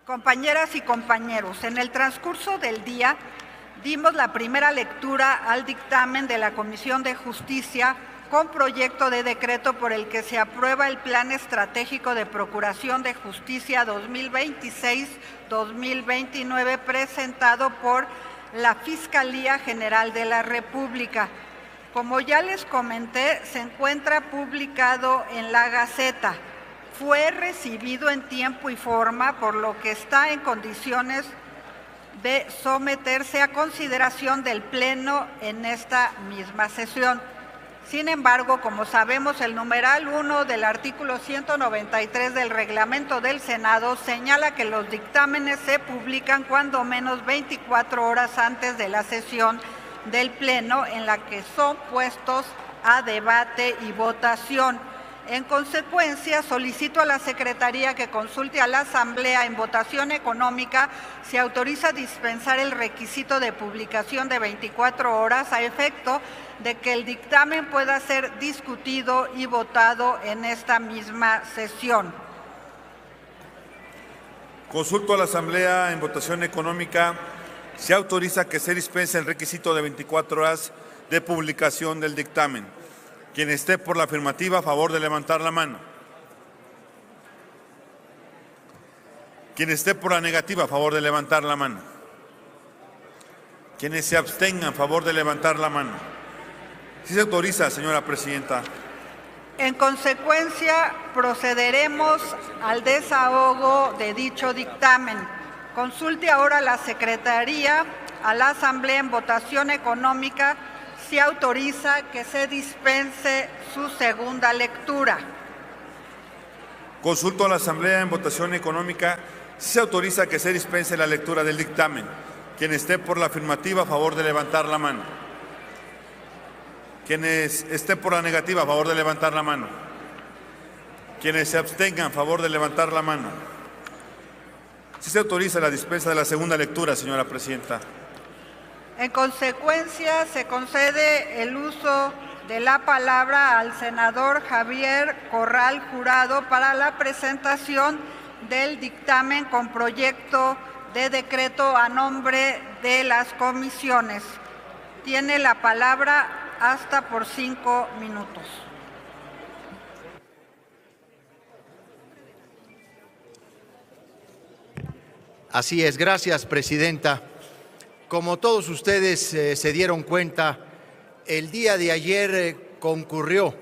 Compañeras y compañeros, en el transcurso del día dimos la primera lectura al dictamen de la Comisión de Justicia con proyecto de decreto por el que se aprueba el Plan Estratégico de Procuración de Justicia 2026-2029 presentado por la Fiscalía General de la República. Como ya les comenté, se encuentra publicado en la Gaceta. Fue recibido en tiempo y forma, por lo que está en condiciones de someterse a consideración del Pleno en esta misma sesión. Sin embargo, como sabemos, el numeral 1 del artículo 193 del reglamento del Senado señala que los dictámenes se publican cuando menos 24 horas antes de la sesión del Pleno en la que son puestos a debate y votación. En consecuencia, solicito a la Secretaría que consulte a la Asamblea en votación económica si autoriza dispensar el requisito de publicación de 24 horas a efecto de que el dictamen pueda ser discutido y votado en esta misma sesión. Consulto a la Asamblea en votación económica si autoriza que se dispense el requisito de 24 horas de publicación del dictamen. Quien esté por la afirmativa, a favor de levantar la mano. Quien esté por la negativa, a favor de levantar la mano. Quienes se abstengan, a favor de levantar la mano. Sí se autoriza, señora presidenta. En consecuencia, procederemos al desahogo de dicho dictamen. Consulte ahora la Secretaría a la Asamblea en votación económica si autoriza que se dispense su segunda lectura. Consulto a la Asamblea en votación económica si se autoriza que se dispense la lectura del dictamen. Quien esté por la afirmativa, a favor de levantar la mano. Quienes estén por la negativa, a favor de levantar la mano. Quienes se abstengan, a favor de levantar la mano. Sí se autoriza la dispensa de la segunda lectura, señora presidenta. En consecuencia, se concede el uso de la palabra al senador Javier Corral Jurado para la presentación del dictamen con proyecto de decreto a nombre de las comisiones. Tiene la palabra hasta por 5 minutos. Así es, gracias, presidenta. Como todos ustedes se dieron cuenta, el día de ayer concurrió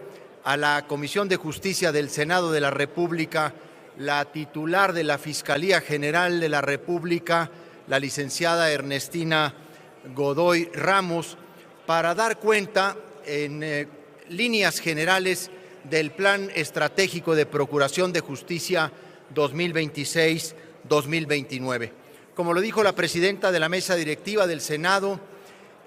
a la Comisión de Justicia del Senado de la República la titular de la Fiscalía General de la República, la licenciada Ernestina Godoy Ramos, para dar cuenta en líneas generales del Plan Estratégico de Procuración de Justicia 2026-2029. Como lo dijo la presidenta de la mesa directiva del Senado,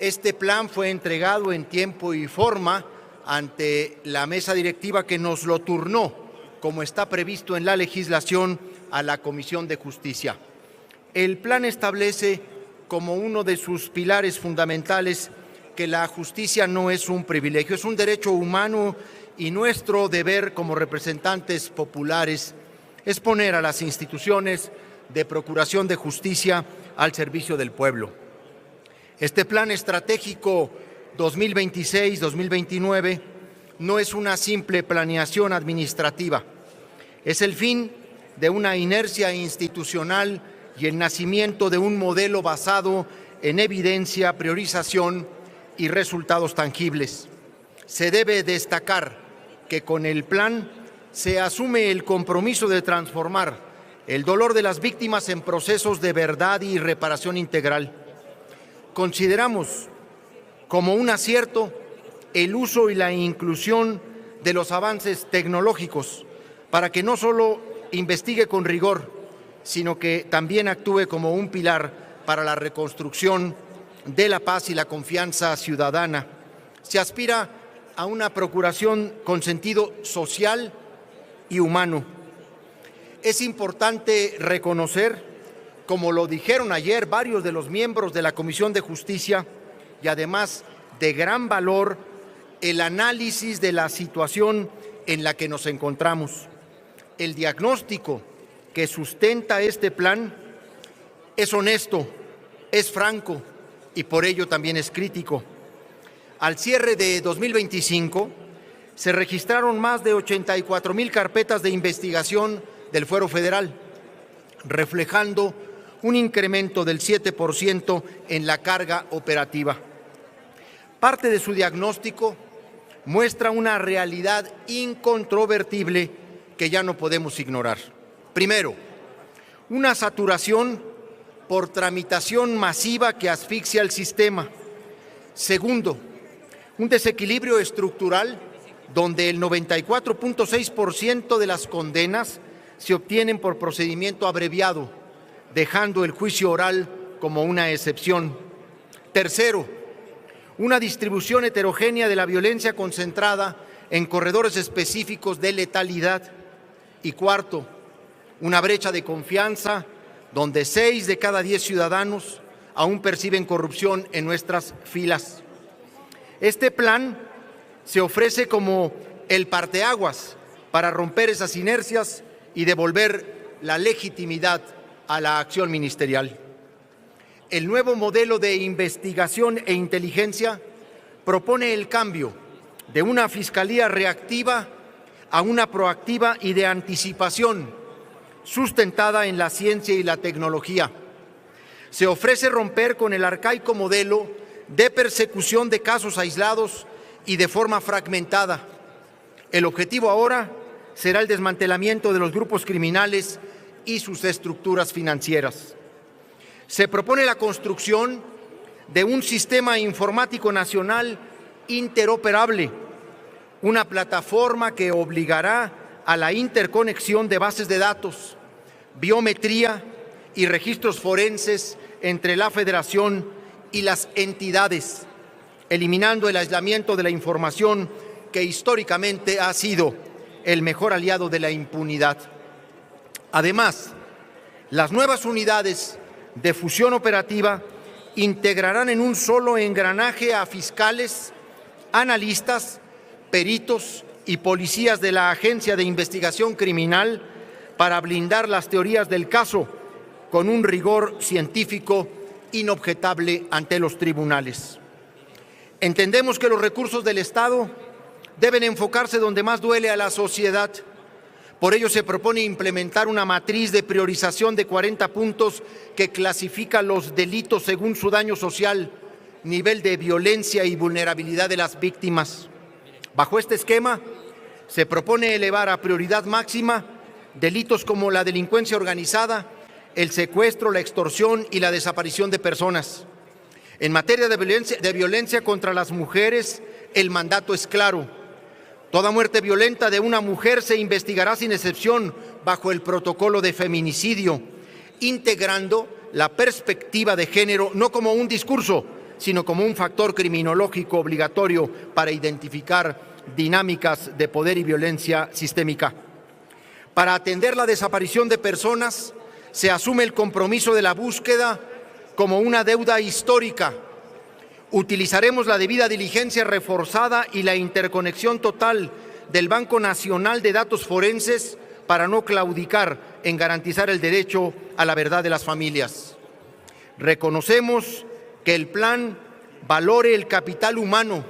este plan fue entregado en tiempo y forma ante la mesa directiva que nos lo turnó, como está previsto en la legislación, a la Comisión de Justicia. El plan establece como uno de sus pilares fundamentales que la justicia no es un privilegio, es un derecho humano y nuestro deber como representantes populares es poner a las instituciones de procuración de justicia al servicio del pueblo. Este plan estratégico 2026-2029 no es una simple planeación administrativa, es el fin de una inercia institucional y el nacimiento de un modelo basado en evidencia, priorización y resultados tangibles. Se debe destacar que con el plan se asume el compromiso de transformar el dolor de las víctimas en procesos de verdad y reparación integral. Consideramos como un acierto el uso y la inclusión de los avances tecnológicos para que no solo investigue con rigor, sino que también actúe como un pilar para la reconstrucción de la paz y la confianza ciudadana. Se aspira a una procuración con sentido social y humano. Es importante reconocer, como lo dijeron ayer varios de los miembros de la Comisión de Justicia, y además de gran valor, el análisis de la situación en la que nos encontramos. El diagnóstico que sustenta este plan es honesto, es franco y por ello también es crítico. Al cierre de 2025 se registraron más de 84,000 carpetas de investigación del Fuero Federal, reflejando un incremento del 7% en la carga operativa. Parte de su diagnóstico muestra una realidad incontrovertible que ya no podemos ignorar. Primero, una saturación por tramitación masiva que asfixia el sistema. Segundo, un desequilibrio estructural donde el 94.6% de las condenas se obtienen por procedimiento abreviado, dejando el juicio oral como una excepción. Tercero, una distribución heterogénea de la violencia concentrada en corredores específicos de letalidad. Y cuarto, una brecha de confianza donde 6 de cada 10 ciudadanos aún perciben corrupción en nuestras filas. Este plan se ofrece como el parteaguas para romper esas inercias y devolver la legitimidad a la acción ministerial. El nuevo modelo de investigación e inteligencia propone el cambio de una fiscalía reactiva a una proactiva y de anticipación, sustentada en la ciencia y la tecnología. Se ofrece romper con el arcaico modelo de persecución de casos aislados y de forma fragmentada. El objetivo ahora será el desmantelamiento de los grupos criminales y sus estructuras financieras. Se propone la construcción de un sistema informático nacional interoperable, una plataforma que obligará a la interconexión de bases de datos, biometría y registros forenses entre la Federación y las entidades, eliminando el aislamiento de la información que históricamente ha sido el mejor aliado de la impunidad. Además, las nuevas unidades de fusión operativa integrarán en un solo engranaje a fiscales, analistas, peritos y policías de la Agencia de Investigación Criminal para blindar las teorías del caso con un rigor científico inobjetable ante los tribunales. Entendemos que los recursos del Estado deben enfocarse donde más duele a la sociedad. Por ello se propone implementar una matriz de priorización de 40 puntos que clasifica los delitos según su daño social, nivel de violencia y vulnerabilidad de las víctimas. Bajo este esquema, se propone elevar a prioridad máxima delitos como la delincuencia organizada, el secuestro, la extorsión y la desaparición de personas. En materia de violencia contra las mujeres, el mandato es claro. Toda muerte violenta de una mujer se investigará sin excepción bajo el protocolo de feminicidio, integrando la perspectiva de género no como un discurso, sino como un factor criminológico obligatorio para identificar dinámicas de poder y violencia sistémica. Para atender la desaparición de personas, se asume el compromiso de la búsqueda como una deuda histórica. Utilizaremos la debida diligencia reforzada y la interconexión total del Banco Nacional de Datos Forenses para no claudicar en garantizar el derecho a la verdad de las familias. Reconocemos que el plan valore el capital humano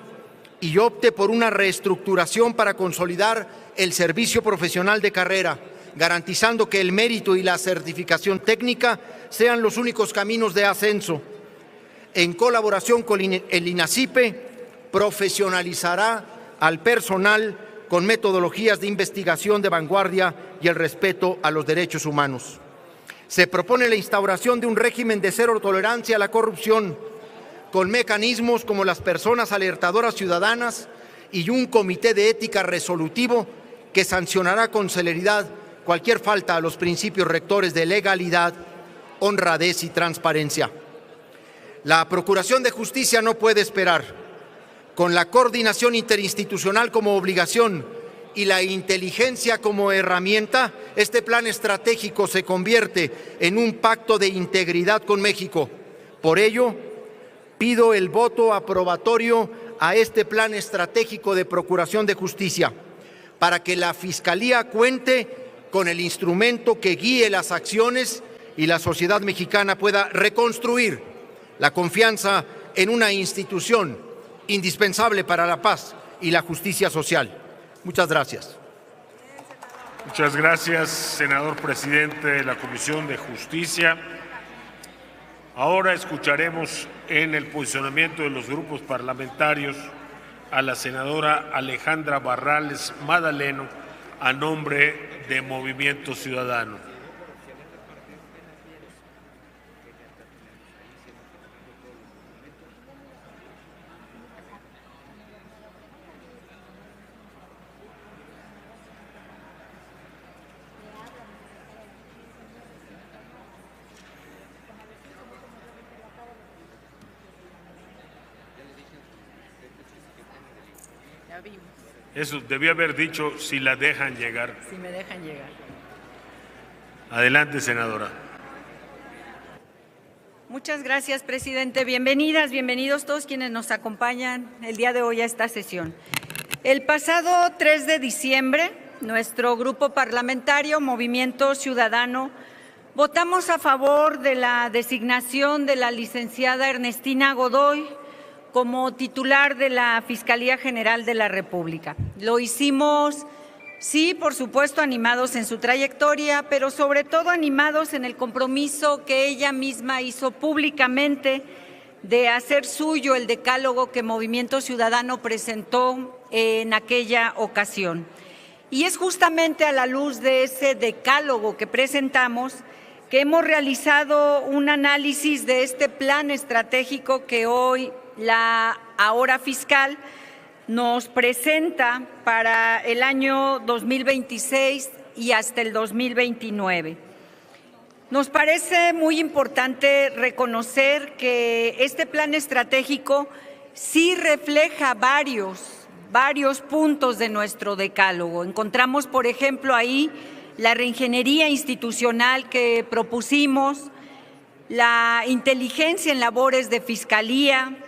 y opte por una reestructuración para consolidar el servicio profesional de carrera, garantizando que el mérito y la certificación técnica sean los únicos caminos de ascenso. En colaboración con el INACIPE, profesionalizará al personal con metodologías de investigación de vanguardia y el respeto a los derechos humanos. Se propone la instauración de un régimen de cero tolerancia a la corrupción, con mecanismos como las personas alertadoras ciudadanas y un comité de ética resolutivo que sancionará con celeridad cualquier falta a los principios rectores de legalidad, honradez y transparencia. La Procuración de Justicia no puede esperar. Con la coordinación interinstitucional como obligación y la inteligencia como herramienta, este plan estratégico se convierte en un pacto de integridad con México. Por ello, pido el voto aprobatorio a este plan estratégico de Procuración de Justicia para que la Fiscalía cuente con el instrumento que guíe las acciones y la sociedad mexicana pueda reconstruir la confianza en una institución indispensable para la paz y la justicia social. Muchas gracias. Muchas gracias, senador presidente de la Comisión de Justicia. Ahora escucharemos en el posicionamiento de los grupos parlamentarios a la senadora Alejandra Barrales Madaleno a nombre de Movimiento Ciudadano. Eso debía haber dicho si la dejan llegar. Si me dejan llegar. Adelante, senadora. Muchas gracias, presidente. Bienvenidas, bienvenidos todos quienes nos acompañan el día de hoy a esta sesión. El pasado 3 de diciembre, nuestro grupo parlamentario, Movimiento Ciudadano, votamos a favor de la designación de la licenciada Ernestina Godoy como titular de la Fiscalía General de la República. Lo hicimos, sí, por supuesto, animados en su trayectoria, pero sobre todo animados en el compromiso que ella misma hizo públicamente de hacer suyo el decálogo que Movimiento Ciudadano presentó en aquella ocasión. Y es justamente a la luz de ese decálogo que presentamos que hemos realizado un análisis de este plan estratégico que hoy la ahora fiscal nos presenta para el año 2026 y hasta el 2029. Nos parece muy importante reconocer que este plan estratégico sí refleja varios puntos de nuestro decálogo. Encontramos, por ejemplo, ahí la reingeniería institucional que propusimos, la inteligencia en labores de fiscalía,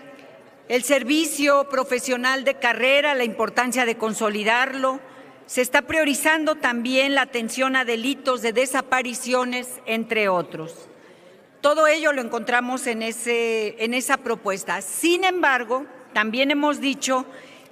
el servicio profesional de carrera, la importancia de consolidarlo. Se está priorizando también la atención a delitos de desapariciones, entre otros. Todo ello lo encontramos en esa propuesta. Sin embargo, también hemos dicho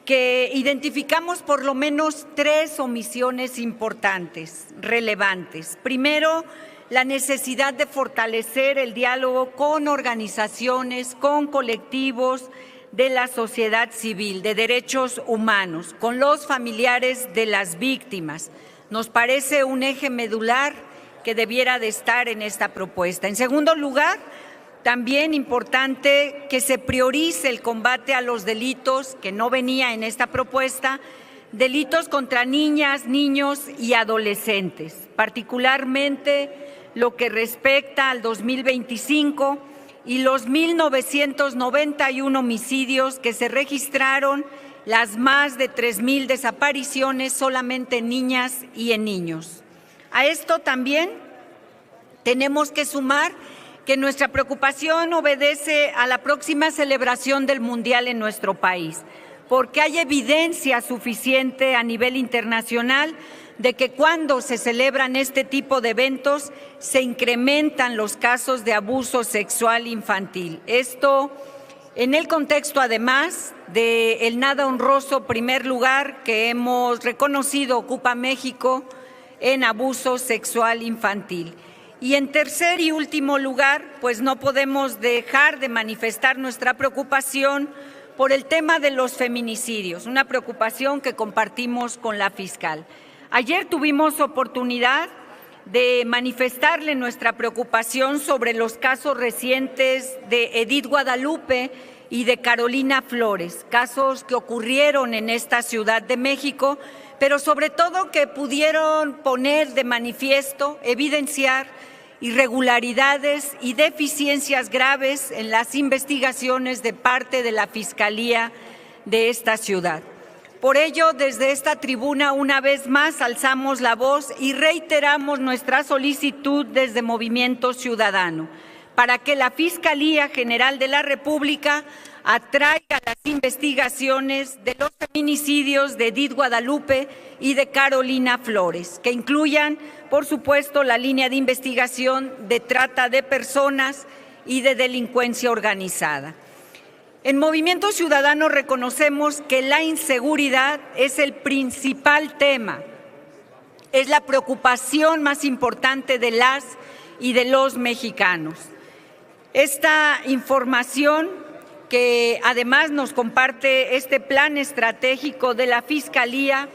que identificamos por lo menos 3 omisiones importantes, relevantes. Primero, la necesidad de fortalecer el diálogo con organizaciones, con colectivos de la sociedad civil, de derechos humanos, con los familiares de las víctimas. Nos parece un eje medular que debiera de estar en esta propuesta. En segundo lugar, también importante que se priorice el combate a los delitos, que no venía en esta propuesta, delitos contra niñas, niños y adolescentes, particularmente lo que respecta al 2025 y los 1.991 homicidios que se registraron, las más de 3.000 desapariciones solamente en niñas y en niños. A esto también tenemos que sumar que nuestra preocupación obedece a la próxima celebración del Mundial en nuestro país, porque hay evidencia suficiente a nivel internacional de que cuando se celebran este tipo de eventos se incrementan los casos de abuso sexual infantil. Esto en el contexto, además, del nada honroso primer lugar que hemos reconocido ocupa México en abuso sexual infantil. Y en tercer y último lugar, pues no podemos dejar de manifestar nuestra preocupación por el tema de los feminicidios, una preocupación que compartimos con la fiscal. Ayer tuvimos oportunidad de manifestarle nuestra preocupación sobre los casos recientes de Edith Guadalupe y de Carolina Flores, casos que ocurrieron en esta Ciudad de México, pero sobre todo que pudieron poner de manifiesto, evidenciar irregularidades y deficiencias graves en las investigaciones de parte de la Fiscalía de esta ciudad. Por ello, desde esta tribuna, una vez más, alzamos la voz y reiteramos nuestra solicitud desde Movimiento Ciudadano para que la Fiscalía General de la República atraiga las investigaciones de los feminicidios de Edith Guadalupe y de Carolina Flores, que incluyan, por supuesto, la línea de investigación de trata de personas y de delincuencia organizada. En Movimiento Ciudadano reconocemos que la inseguridad es el principal tema, es la preocupación más importante de las y de los mexicanos. Esta información que además nos comparte este plan estratégico de la Fiscalía,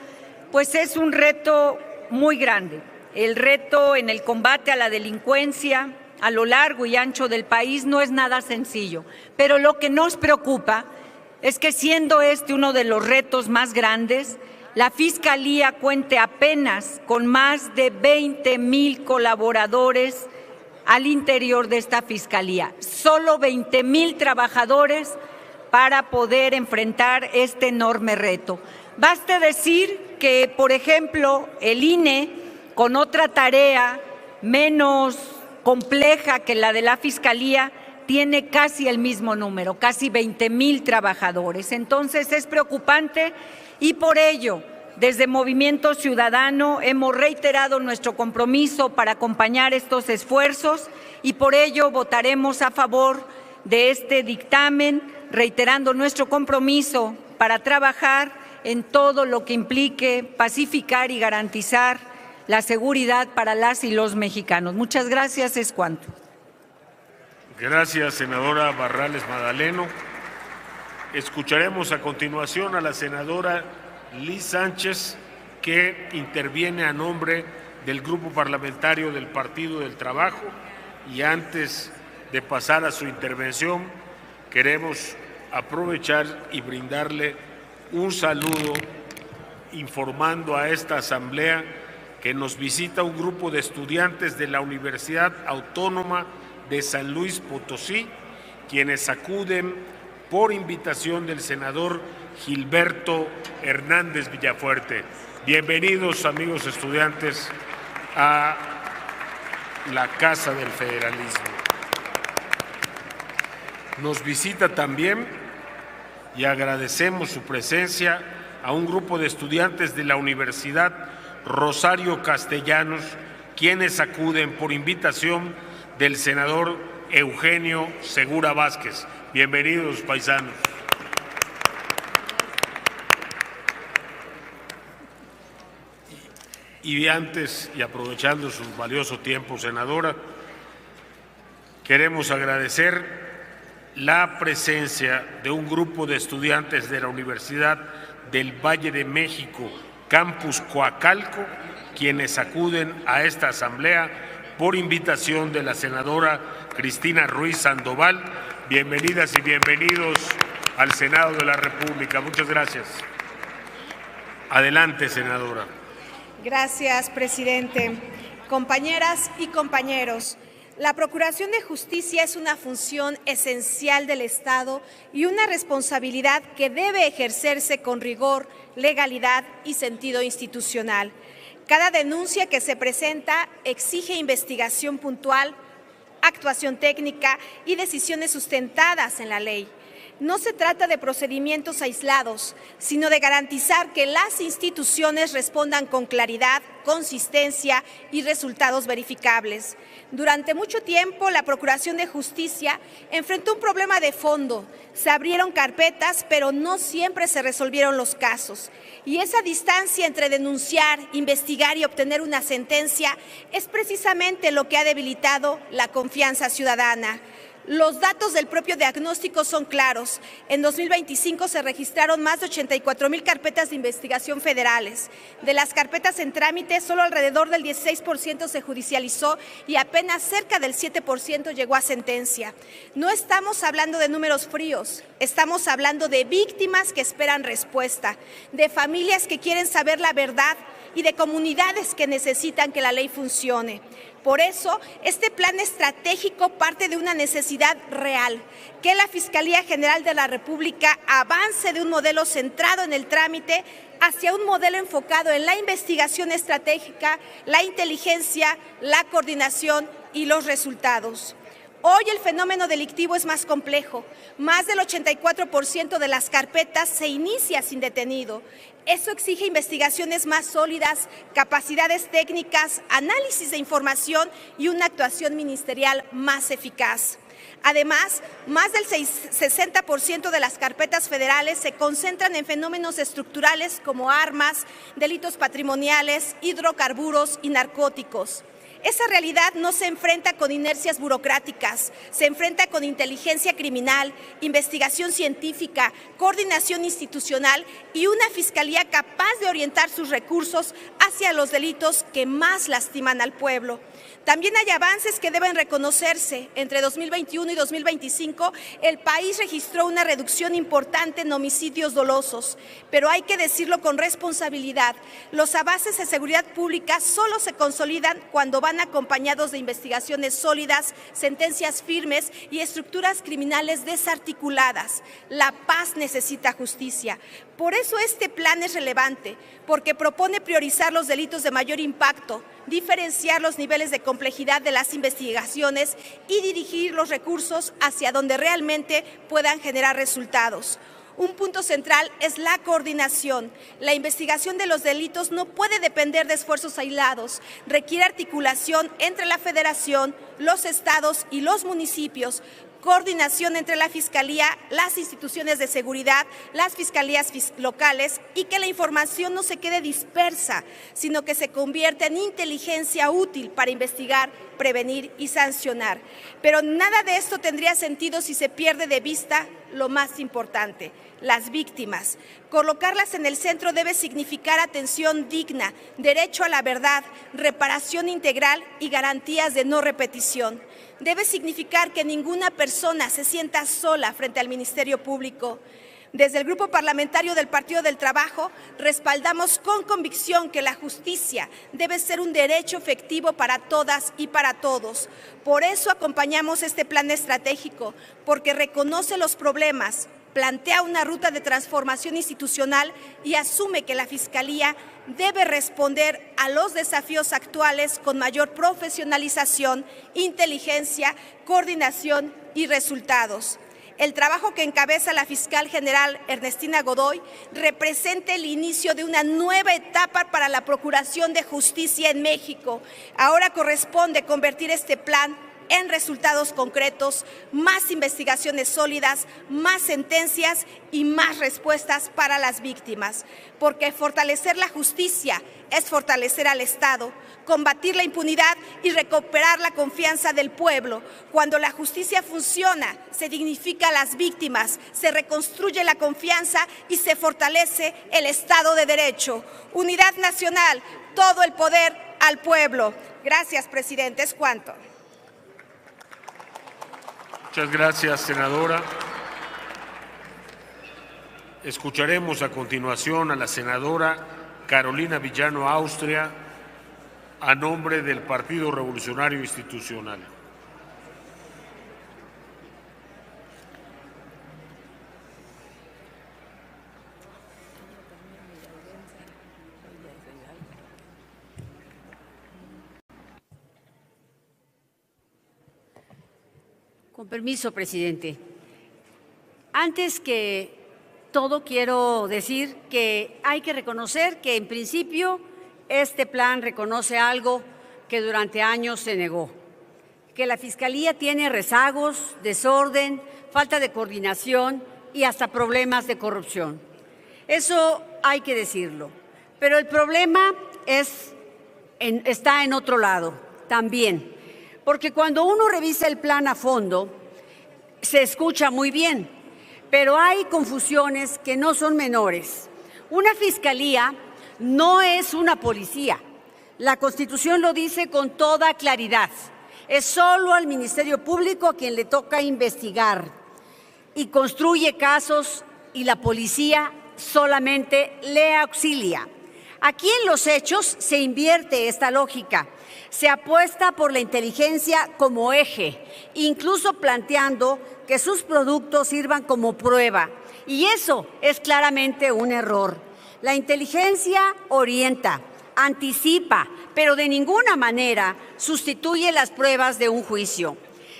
pues es un reto muy grande. El reto en el combate a la delincuencia a lo largo y ancho del país no es nada sencillo, pero lo que nos preocupa es que, siendo este uno de los retos más grandes, la Fiscalía cuente apenas con más de 20,000 colaboradores al interior de esta Fiscalía, solo 20,000 trabajadores para poder enfrentar este enorme reto. Baste decir que, por ejemplo, el INE, con otra tarea menos compleja que la de la Fiscalía, tiene casi el mismo número, casi 20,000 trabajadores. Entonces es preocupante y por ello, desde Movimiento Ciudadano hemos reiterado nuestro compromiso para acompañar estos esfuerzos y por ello votaremos a favor de este dictamen, reiterando nuestro compromiso para trabajar en todo lo que implique pacificar y garantizar la seguridad para las y los mexicanos. Muchas gracias, es cuanto. Gracias, senadora Barrales Madaleno. Escucharemos a continuación a la senadora Liz Sánchez, que interviene a nombre del Grupo Parlamentario del Partido del Trabajo. Y antes de pasar a su intervención, queremos aprovechar y brindarle un saludo informando a esta asamblea que nos visita un grupo de estudiantes de la Universidad Autónoma de San Luis Potosí, quienes acuden por invitación del senador Gilberto Hernández Villafuerte. Bienvenidos, amigos estudiantes, a la Casa del Federalismo. Nos visita también, y agradecemos su presencia, a un grupo de estudiantes de la Universidad Rosario Castellanos, quienes acuden por invitación del senador Eugenio Segura Vázquez. Bienvenidos, paisanos. Y antes, y aprovechando su valioso tiempo, senadora, queremos agradecer la presencia de un grupo de estudiantes de la Universidad del Valle de México, Campus Coacalco, quienes acuden a esta asamblea por invitación de la senadora Cristina Ruiz Sandoval. Bienvenidas y bienvenidos al Senado de la República. Muchas gracias. Adelante, senadora. Gracias, presidente. Compañeras y compañeros, la Procuración de Justicia es una función esencial del Estado y una responsabilidad que debe ejercerse con rigor, legalidad y sentido institucional. Cada denuncia que se presenta exige investigación puntual, actuación técnica y decisiones sustentadas en la ley. No se trata de procedimientos aislados, sino de garantizar que las instituciones respondan con claridad, consistencia y resultados verificables. Durante mucho tiempo, la Procuración de Justicia enfrentó un problema de fondo. Se abrieron carpetas, pero no siempre se resolvieron los casos. Y esa distancia entre denunciar, investigar y obtener una sentencia es precisamente lo que ha debilitado la confianza ciudadana. Los datos del propio diagnóstico son claros. En 2025 se registraron más de 84,000 carpetas de investigación federales. De las carpetas en trámite, solo alrededor del 16% se judicializó y apenas cerca del 7% llegó a sentencia. No estamos hablando de números fríos, estamos hablando de víctimas que esperan respuesta, de familias que quieren saber la verdad y de comunidades que necesitan que la ley funcione. Por eso, este plan estratégico parte de una necesidad real, que la Fiscalía General de la República avance de un modelo centrado en el trámite hacia un modelo enfocado en la investigación estratégica, la inteligencia, la coordinación y los resultados. Hoy el fenómeno delictivo es más complejo. Más del 84% de las carpetas se inicia sin detenido. Eso exige investigaciones más sólidas, capacidades técnicas, análisis de información y una actuación ministerial más eficaz. Además, más del 60% de las carpetas federales se concentran en fenómenos estructurales como armas, delitos patrimoniales, hidrocarburos y narcóticos. Esa realidad no se enfrenta con inercias burocráticas, se enfrenta con inteligencia criminal, investigación científica, coordinación institucional y una fiscalía capaz de orientar sus recursos hacia los delitos que más lastiman al pueblo. También hay avances que deben reconocerse. Entre 2021 y 2025, el país registró una reducción importante en homicidios dolosos, pero hay que decirlo con responsabilidad. Los avances de seguridad pública solo se consolidan cuando van acompañados de investigaciones sólidas, sentencias firmes y estructuras criminales desarticuladas. La paz necesita justicia. Por eso este plan es relevante, porque propone priorizar los delitos de mayor impacto, diferenciar los niveles de complejidad de las investigaciones y dirigir los recursos hacia donde realmente puedan generar resultados. Un punto central es la coordinación. La investigación de los delitos no puede depender de esfuerzos aislados. Requiere articulación entre la Federación, los estados y los municipios, coordinación entre la Fiscalía, las instituciones de seguridad, las fiscalías locales y que la información no se quede dispersa, sino que se convierta en inteligencia útil para investigar, prevenir y sancionar. Pero nada de esto tendría sentido si se pierde de vista lo más importante, las víctimas. Colocarlas en el centro debe significar atención digna, derecho a la verdad, reparación integral y garantías de no repetición. Debe significar que ninguna persona se sienta sola frente al Ministerio Público. Desde el Grupo Parlamentario del Partido del Trabajo respaldamos con convicción que la justicia debe ser un derecho efectivo para todas y para todos. Por eso acompañamos este plan estratégico, porque reconoce los problemas, plantea una ruta de transformación institucional y asume que la Fiscalía debe responder a los desafíos actuales con mayor profesionalización, inteligencia, coordinación y resultados. El trabajo que encabeza la fiscal general Ernestina Godoy representa el inicio de una nueva etapa para la Procuración de Justicia en México. Ahora corresponde convertir este plan en resultados concretos, más investigaciones sólidas, más sentencias y más respuestas para las víctimas. Porque fortalecer la justicia es fortalecer al Estado, combatir la impunidad y recuperar la confianza del pueblo. Cuando la justicia funciona, se dignifica a las víctimas, se reconstruye la confianza y se fortalece el Estado de Derecho. Unidad nacional, todo el poder al pueblo. Gracias, presidente. Es cuanto. Muchas gracias, senadora. Escucharemos a continuación a la senadora Carolina Villano Austria a nombre del Partido Revolucionario Institucional. Con permiso, presidente. Antes que todo, quiero decir que hay que reconocer que, en principio, este plan reconoce algo que durante años se negó, que la Fiscalía tiene rezagos, desorden, falta de coordinación y hasta problemas de corrupción. Eso hay que decirlo. Pero el problema está en otro lado también. Porque cuando uno revisa el plan a fondo, se escucha muy bien, pero hay confusiones que no son menores. Una fiscalía no es una policía. La Constitución lo dice con toda claridad. Es solo al Ministerio Público a quien le toca investigar y construye casos, y la policía solamente le auxilia. Aquí en los hechos se invierte esta lógica. Se apuesta por la inteligencia como eje, incluso planteando que sus productos sirvan como prueba. Y eso es claramente un error. La inteligencia orienta, anticipa, pero de ninguna manera sustituye las pruebas de un juicio.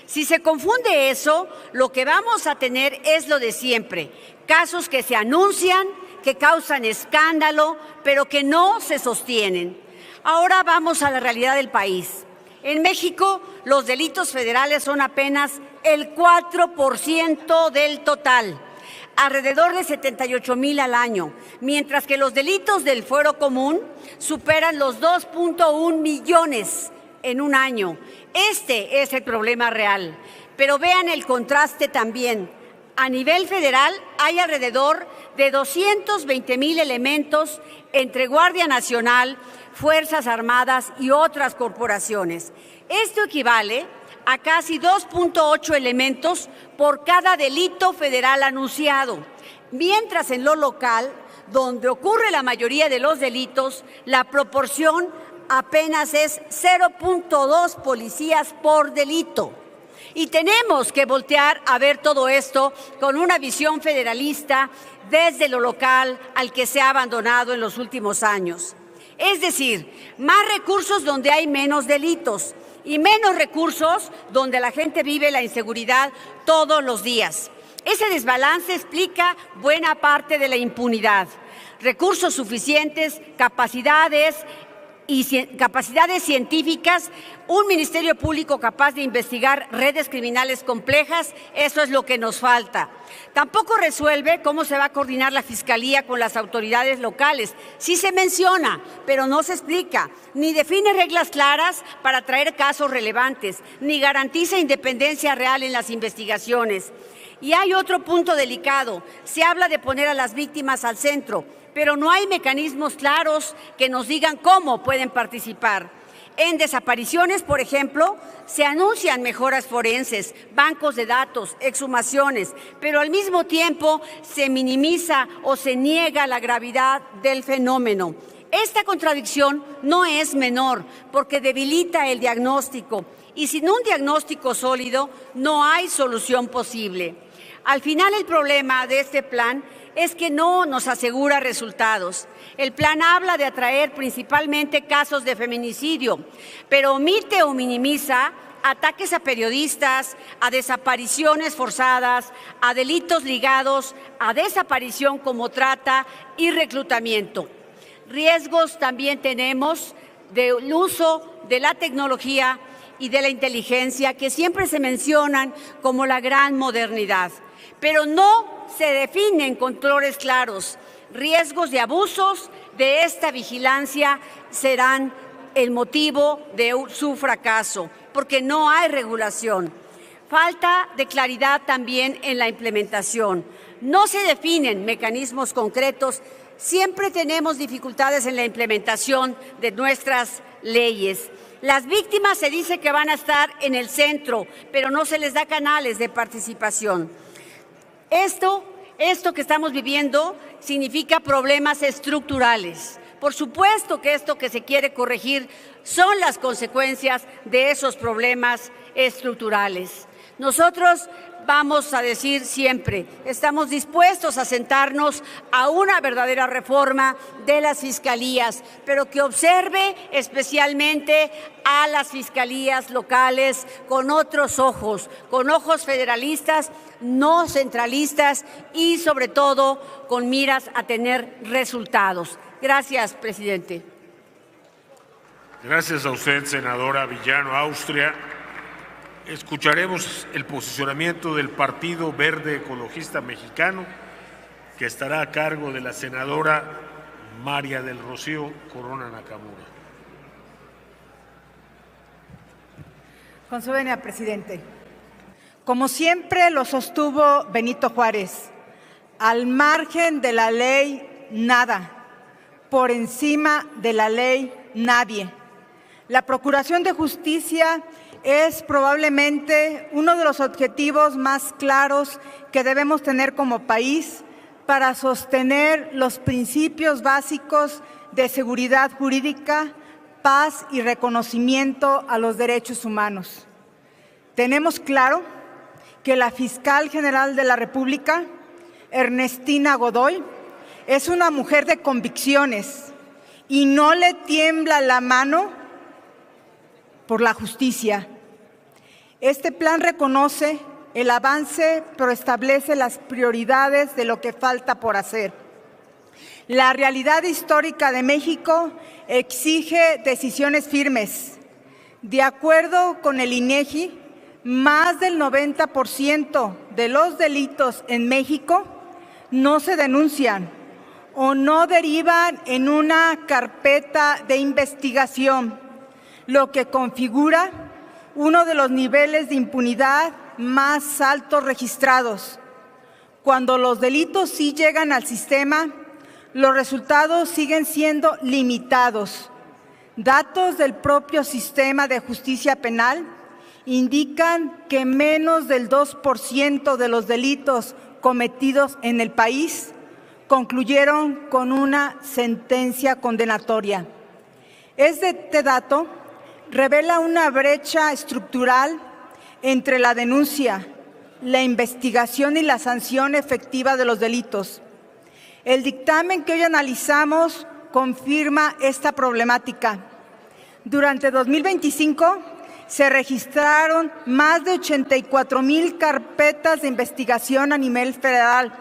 Si se confunde eso, lo que vamos a tener es lo de siempre, casos que se anuncian, que causan escándalo, pero que no se sostienen. Ahora vamos a la realidad del país. En México, los delitos federales son apenas el 4% del total, alrededor de 78,000 al año, mientras que los delitos del fuero común superan los 2.1 millones en un año. Este es el problema real. Pero vean el contraste también. A nivel federal hay alrededor de 220,000 elementos entre Guardia Nacional, Fuerzas Armadas y otras corporaciones. Esto equivale a casi 2.8 elementos por cada delito federal anunciado, mientras en lo local, donde ocurre la mayoría de los delitos, la proporción apenas es 0.2 policías por delito. Y tenemos que voltear a ver todo esto con una visión federalista desde lo local al que se ha abandonado en los últimos años. Es decir, más recursos donde hay menos delitos y menos recursos donde la gente vive la inseguridad todos los días. Ese desbalance explica buena parte de la impunidad. Recursos suficientes, capacidades científicas, un Ministerio Público capaz de investigar redes criminales complejas, eso es lo que nos falta. Tampoco resuelve cómo se va a coordinar la Fiscalía con las autoridades locales. Sí se menciona, pero no se explica, ni define reglas claras para traer casos relevantes, ni garantiza independencia real en las investigaciones. Y hay otro punto delicado, se habla de poner a las víctimas al centro, pero no hay mecanismos claros que nos digan cómo pueden participar. En desapariciones, por ejemplo, se anuncian mejoras forenses, bancos de datos, exhumaciones, pero al mismo tiempo se minimiza o se niega la gravedad del fenómeno. Esta contradicción no es menor porque debilita el diagnóstico y sin un diagnóstico sólido no hay solución posible. Al final, el problema de este plan es que no nos asegura resultados. El plan habla de atraer principalmente casos de feminicidio, pero omite o minimiza ataques a periodistas, a desapariciones forzadas, a delitos ligados a desaparición como trata y reclutamiento. Riesgos también tenemos del uso de la tecnología y de la inteligencia que siempre se mencionan como la gran modernidad, pero no se definen controles claros. Riesgos de abusos de esta vigilancia serán el motivo de su fracaso, porque no hay regulación. Falta de claridad también en la implementación. No se definen mecanismos concretos. Siempre tenemos dificultades en la implementación de nuestras leyes. Las víctimas se dice que van a estar en el centro, pero no se les da canales de participación. Esto que estamos viviendo significa problemas estructurales. Por supuesto que esto que se quiere corregir son las consecuencias de esos problemas estructurales. Nosotros vamos a decir siempre, estamos dispuestos a sentarnos a una verdadera reforma de las fiscalías, pero que observe especialmente a las fiscalías locales con otros ojos, con ojos federalistas, no centralistas y sobre todo con miras a tener resultados. Gracias, presidente. Gracias a usted, senadora Villano Austria. Escucharemos el posicionamiento del Partido Verde Ecologista Mexicano, que estará a cargo de la senadora María del Rocío Corona Nakamura. Con su venia, presidente. Como siempre lo sostuvo Benito Juárez, al margen de la ley, nada. Por encima de la ley, nadie. La Procuración de Justicia es probablemente uno de los objetivos más claros que debemos tener como país para sostener los principios básicos de seguridad jurídica, paz y reconocimiento a los derechos humanos. Tenemos claro que la Fiscal General de la República, Ernestina Godoy, es una mujer de convicciones y no le tiembla la mano por la justicia. Este plan reconoce el avance, pero establece las prioridades de lo que falta por hacer. La realidad histórica de México exige decisiones firmes. De acuerdo con el INEGI, más del 90% de los delitos en México no se denuncian o no derivan en una carpeta de investigación, lo que configura uno de los niveles de impunidad más altos registrados. Cuando los delitos sí llegan al sistema, los resultados siguen siendo limitados. Datos del propio sistema de justicia penal indican que menos del 2% de los delitos cometidos en el país concluyeron con una sentencia condenatoria. Este dato revela una brecha estructural entre la denuncia, la investigación y la sanción efectiva de los delitos. El dictamen que hoy analizamos confirma esta problemática. Durante 2025 se registraron más de 84,000 carpetas de investigación a nivel federal,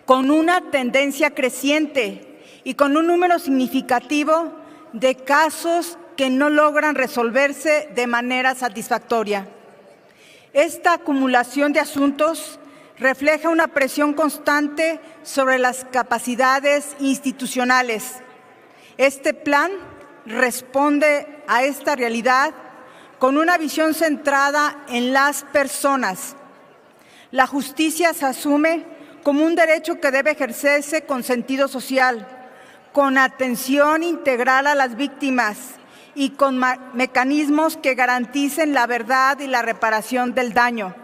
con una tendencia creciente y con un número significativo de casos que no logran resolverse de manera satisfactoria. Esta acumulación de asuntos refleja una presión constante sobre las capacidades institucionales. Este plan responde a esta realidad con una visión centrada en las personas. La justicia se asume como un derecho que debe ejercerse con sentido social, con atención integral a las víctimas y con mecanismos que garanticen la verdad y la reparación del daño.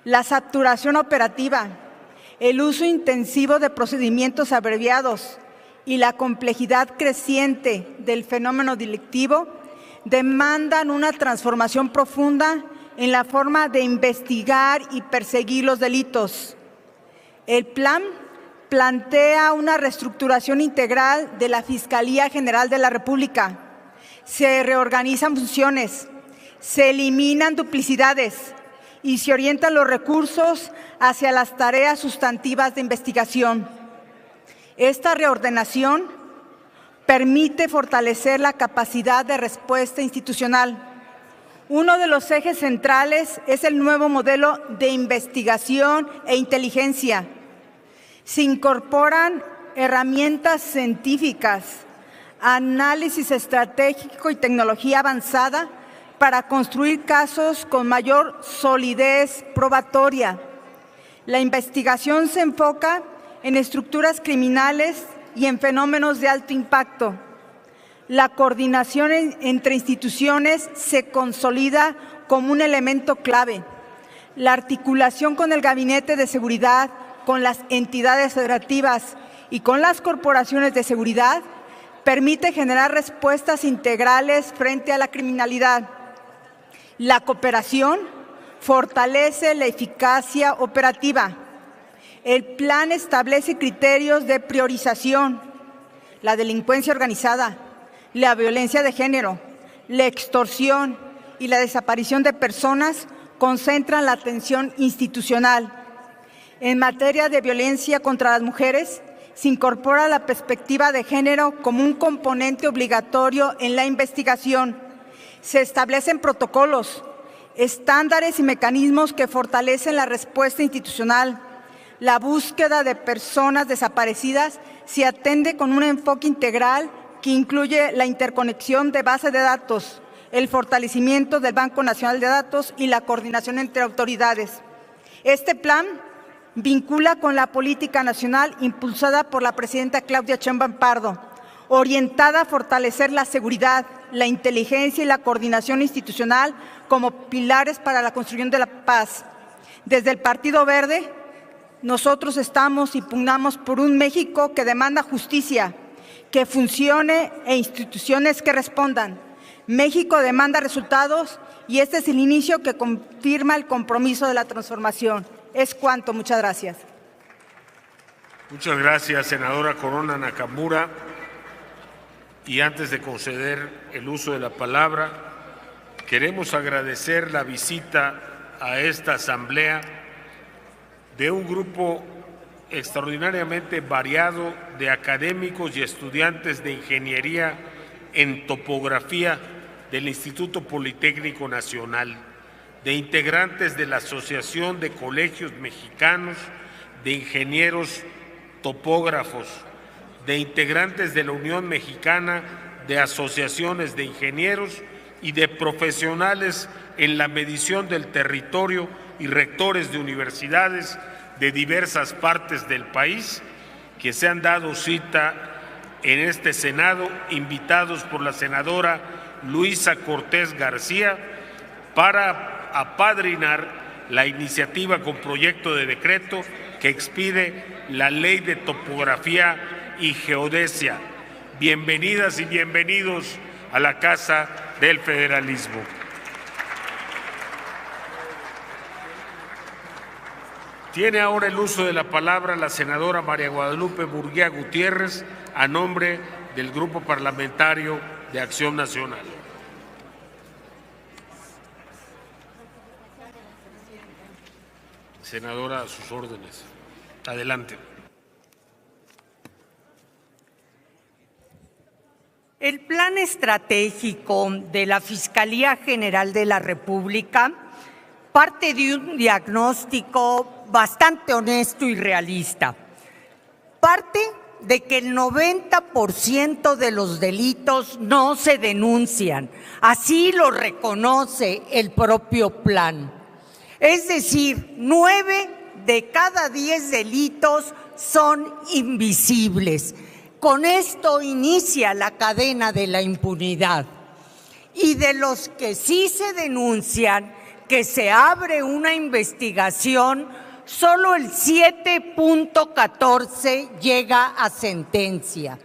La saturación operativa, el uso intensivo de procedimientos abreviados y la complejidad creciente del fenómeno delictivo demandan una transformación profunda en la forma de investigar y perseguir los delitos. El plan plantea una reestructuración integral de la Fiscalía General de la República. Se reorganizan funciones, se eliminan duplicidades y se orientan los recursos hacia las tareas sustantivas de investigación. Esta reordenación permite fortalecer la capacidad de respuesta institucional. Uno de los ejes centrales es el nuevo modelo de investigación e inteligencia. Se incorporan herramientas científicas, análisis estratégico y tecnología avanzada para construir casos con mayor solidez probatoria. La investigación se enfoca en estructuras criminales y en fenómenos de alto impacto. La coordinación entre instituciones se consolida como un elemento clave. La articulación con el Gabinete de Seguridad, con las entidades federativas y con las corporaciones de seguridad permite generar respuestas integrales frente a la criminalidad. La cooperación fortalece la eficacia operativa. El plan establece criterios de priorización. La delincuencia organizada, la violencia de género, la extorsión y la desaparición de personas concentran la atención institucional. En materia de violencia contra las mujeres, se incorpora la perspectiva de género como un componente obligatorio en la investigación. Se establecen protocolos, estándares y mecanismos que fortalecen la respuesta institucional. La búsqueda de personas desaparecidas se atiende con un enfoque integral que incluye la interconexión de bases de datos, el fortalecimiento del Banco Nacional de Datos y la coordinación entre autoridades. Este plan vincula con la política nacional impulsada por la presidenta Claudia Sheinbaum Pardo, orientada a fortalecer la seguridad, la inteligencia y la coordinación institucional como pilares para la construcción de la paz. Desde el Partido Verde, nosotros estamos y pugnamos por un México que demanda justicia, que funcione e instituciones que respondan. México demanda resultados y este es el inicio que confirma el compromiso de la transformación. Es cuanto. Muchas gracias. Muchas gracias, senadora Corona Nakamura. Y antes de conceder el uso de la palabra, queremos agradecer la visita a esta asamblea de un grupo extraordinariamente variado de académicos y estudiantes de ingeniería en topografía del Instituto Politécnico Nacional, de integrantes de la Asociación de Colegios Mexicanos de Ingenieros Topógrafos, de integrantes de la Unión Mexicana de Asociaciones de Ingenieros y de profesionales en la medición del territorio y rectores de universidades de diversas partes del país que se han dado cita en este Senado, invitados por la senadora Luisa Cortés García, para apadrinar la iniciativa con proyecto de decreto que expide la Ley de Topografía y Geodesia. Bienvenidas y bienvenidos a la Casa del Federalismo. Tiene ahora el uso de la palabra la senadora María Guadalupe Murguía Gutiérrez, a nombre del Grupo Parlamentario de Acción Nacional. Senadora, a sus órdenes. Adelante. El plan estratégico de la Fiscalía General de la República parte de un diagnóstico bastante honesto y realista. Parte de que el 90% de los delitos no se denuncian. Así lo reconoce el propio plan. Es decir, 9 de cada 10 delitos son invisibles. Con esto inicia la cadena de la impunidad. Y de los que sí se denuncian, que se abre una investigación, solo el 7.14 llega a sentencia.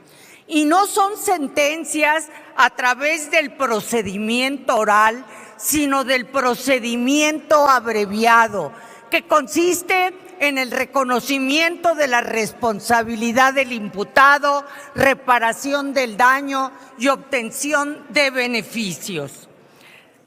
Y no son sentencias a través del procedimiento oral, sino del procedimiento abreviado, que consiste en el reconocimiento de la responsabilidad del imputado, reparación del daño y obtención de beneficios.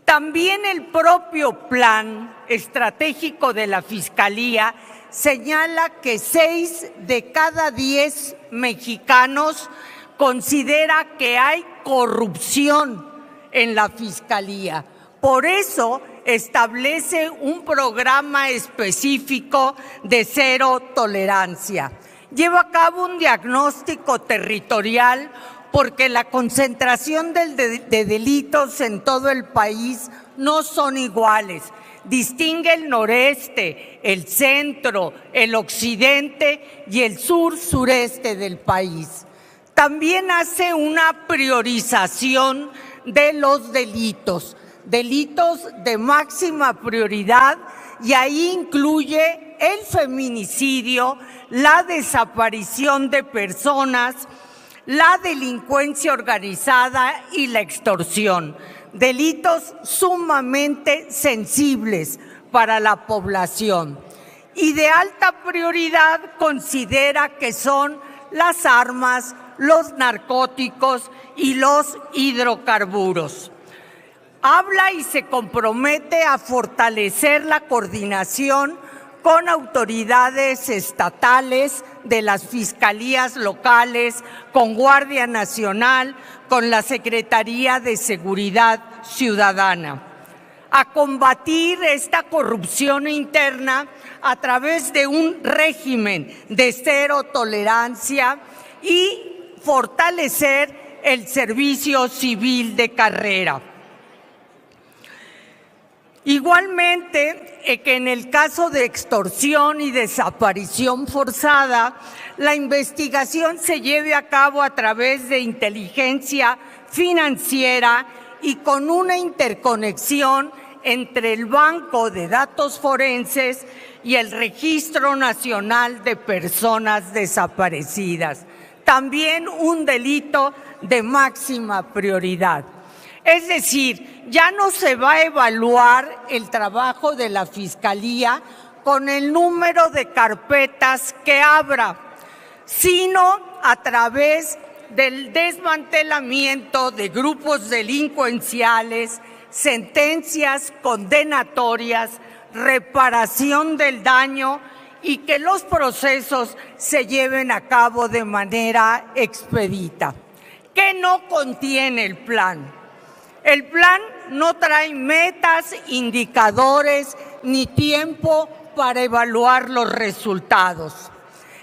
También el propio plan estratégico de la Fiscalía señala que 6 de cada 10 mexicanos considera que hay corrupción en la Fiscalía. Por eso establece un programa específico de cero tolerancia. Lleva a cabo un diagnóstico territorial porque la concentración de delitos en todo el país no son iguales. Distingue el noreste, el centro, el occidente y el sur-sureste del país. También hace una priorización de los delitos de máxima prioridad, y ahí incluye el feminicidio, la desaparición de personas, la delincuencia organizada y la extorsión, delitos sumamente sensibles para la población. Y de alta prioridad considera que son las armas, los narcóticos y los hidrocarburos. Habla y se compromete a fortalecer la coordinación con autoridades estatales, de las fiscalías locales, con Guardia Nacional, con la Secretaría de Seguridad Ciudadana, a combatir esta corrupción interna a través de un régimen de cero tolerancia y fortalecer el servicio civil de carrera. Igualmente, que en el caso de extorsión y desaparición forzada, la investigación se lleve a cabo a través de inteligencia financiera y con una interconexión entre el Banco de Datos Forenses y el Registro Nacional de Personas Desaparecidas. También un delito de máxima prioridad. Es decir, ya no se va a evaluar el trabajo de la Fiscalía con el número de carpetas que abra, sino a través del desmantelamiento de grupos delincuenciales sentencias condenatorias, reparación del daño y que los procesos se lleven a cabo de manera expedita. ¿Qué no contiene el plan? El plan no trae metas, indicadores ni tiempo para evaluar los resultados.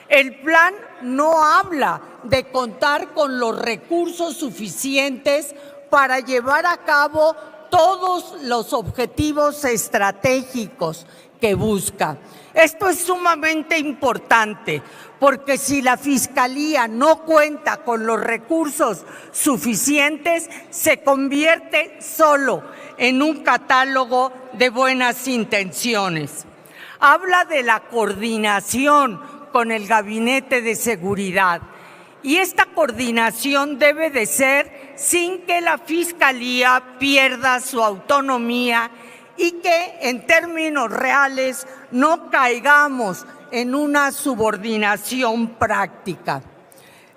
El plan no habla de contar con los recursos suficientes para llevar a cabo todos los objetivos estratégicos que busca. Esto es sumamente importante porque si la Fiscalía no cuenta con los recursos suficientes, se convierte solo en un catálogo de buenas intenciones. Habla de la coordinación con el Gabinete de Seguridad y esta coordinación debe de ser sin que la Fiscalía pierda su autonomía y que en términos reales no caigamos en una subordinación práctica.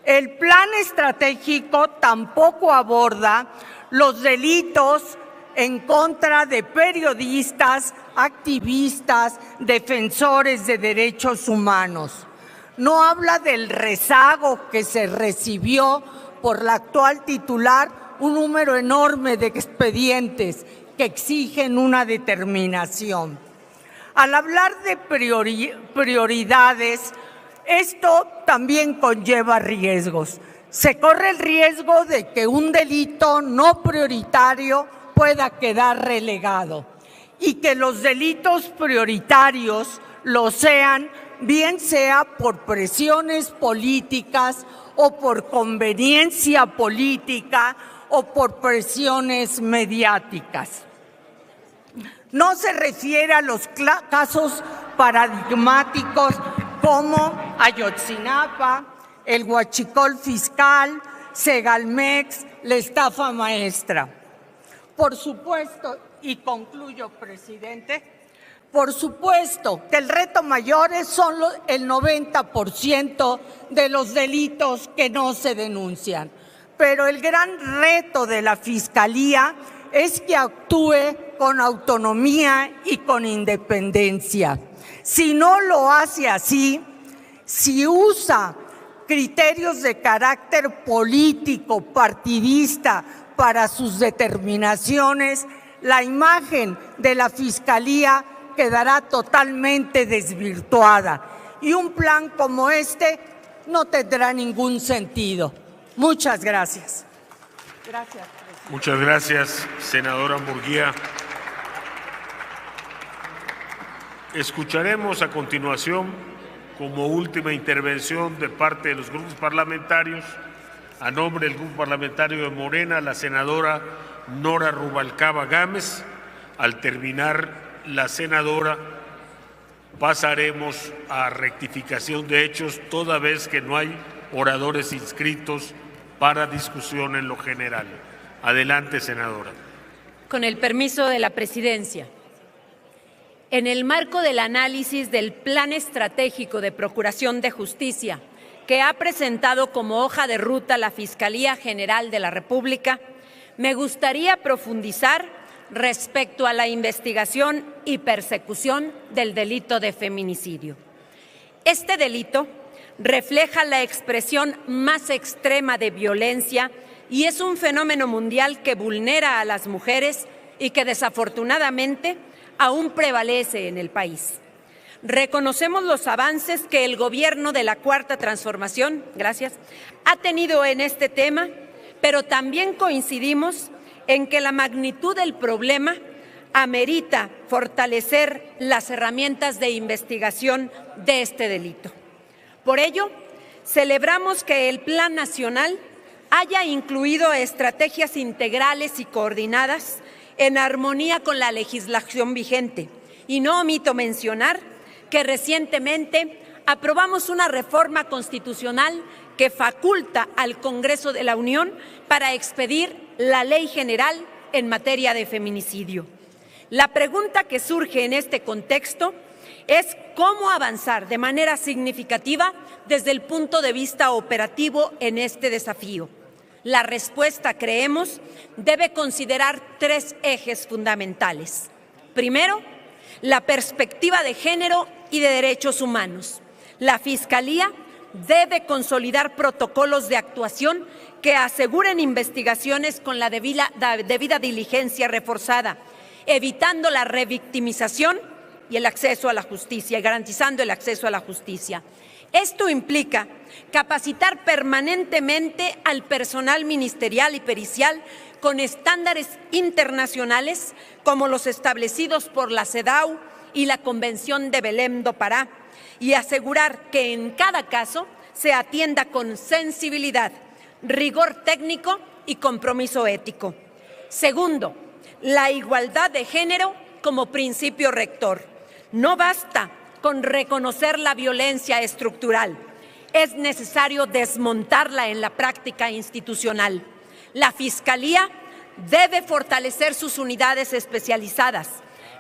El plan estratégico tampoco aborda los delitos en contra de periodistas, activistas, defensores de derechos humanos. No habla del rezago que se recibió por la actual titular, un número enorme de expedientes que exigen una determinación. Al hablar de prioridades, esto también conlleva riesgos. Se corre el riesgo de que un delito no prioritario pueda quedar relegado y que los delitos prioritarios lo sean, bien sea por presiones políticas o por conveniencia política o por presiones mediáticas. No se refiere a los casos paradigmáticos como Ayotzinapa, el huachicol fiscal, Segalmex, la estafa maestra. Por supuesto, y concluyo, presidente, por supuesto que el reto mayor son el 90% de los delitos que no se denuncian. Pero el gran reto de la Fiscalía es que actúe con autonomía y con independencia. Si no lo hace así, si usa criterios de carácter político, partidista para sus determinaciones, la imagen de la Fiscalía quedará totalmente desvirtuada y un plan como este no tendrá ningún sentido. Muchas gracias. Gracias, presidente. Muchas gracias, senadora Murguía. Escucharemos a continuación, como última intervención de parte de los grupos parlamentarios, a nombre del Grupo Parlamentario de Morena, la senadora Nora Rubalcaba Gámez. Al terminar la senadora, pasaremos a rectificación de hechos, toda vez que no hay oradores inscritos para discusión en lo general. Adelante, senadora. Con el permiso de la presidencia. En el marco del análisis del Plan Estratégico de Procuración de Justicia que ha presentado como hoja de ruta la Fiscalía General de la República, me gustaría profundizar respecto a la investigación y persecución del delito de feminicidio. Este delito refleja la expresión más extrema de violencia y es un fenómeno mundial que vulnera a las mujeres y que desafortunadamente aún prevalece en el país. Reconocemos los avances que el gobierno de la Cuarta Transformación, ha tenido en este tema, pero también coincidimos en que la magnitud del problema amerita fortalecer las herramientas de investigación de este delito. Por ello, celebramos que el Plan Nacional haya incluido estrategias integrales y coordinadas en armonía con la legislación vigente. Y no omito mencionar que recientemente aprobamos una reforma constitucional que faculta al Congreso de la Unión para expedir la Ley General en materia de feminicidio. La pregunta que surge en este contexto es cómo avanzar de manera significativa desde el punto de vista operativo en este desafío. La respuesta, creemos, debe considerar 3 ejes fundamentales. Primero, la perspectiva de género y de derechos humanos. La Fiscalía debe consolidar protocolos de actuación que aseguren investigaciones con la debida diligencia reforzada, evitando la revictimización y el acceso a la justicia, y garantizando el acceso a la justicia. Esto implica capacitar permanentemente al personal ministerial y pericial con estándares internacionales como los establecidos por la CEDAW y la Convención de Belém do Pará, y asegurar que en cada caso se atienda con sensibilidad, rigor técnico y compromiso ético. Segundo, la igualdad de género como principio rector. No basta con reconocer la violencia estructural, es necesario desmontarla en la práctica institucional. La Fiscalía debe fortalecer sus unidades especializadas,